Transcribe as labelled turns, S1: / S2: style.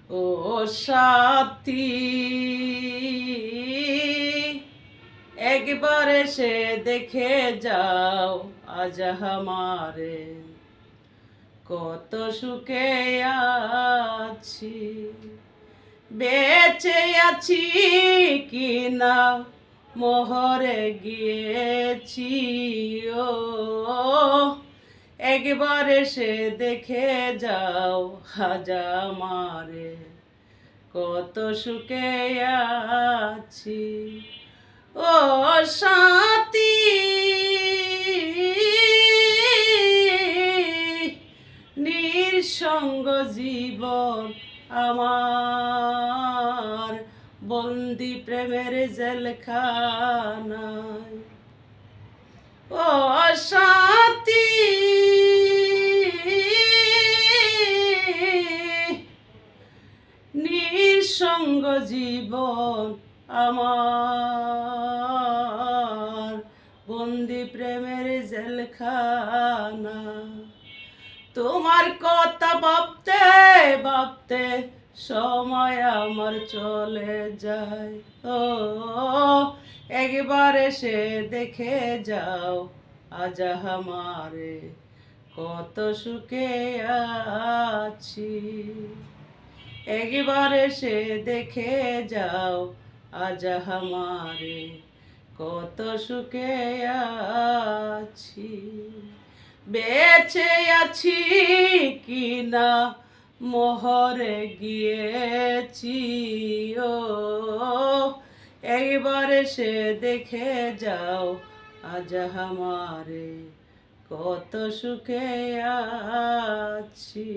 S1: ও সাথী, একবার এসে দেখে যাও আজ আমারে, কত সুখে আছি, বেঁচে আছি কি না মোহরে গিয়েছি। ও একবার এসে দেখে যাও আজ আমারে, কত সুখে আছি। ও সাথী, নিঃসঙ্গ জীবন আমার, বন্দি প্রেমের জেলখানায়। ও সাথী, নিঃসঙ্গ জীবন আমার, বন্দি প্রেমের জেলখানা। তোমার কথা ভাবতে ভাবতে সময় আমার চলে যায়। ও একবার এসে দেখে যাও আজ আমারে, কত সুখে আছি। একবার এসে দেখে যাও আজ আমারে, কত সুখে আছি, বেঁচে আছি কি না মোহরে গিয়েছি। ও একবার এসে দেখে যাও আজ আমারে, কত সুখে আছি।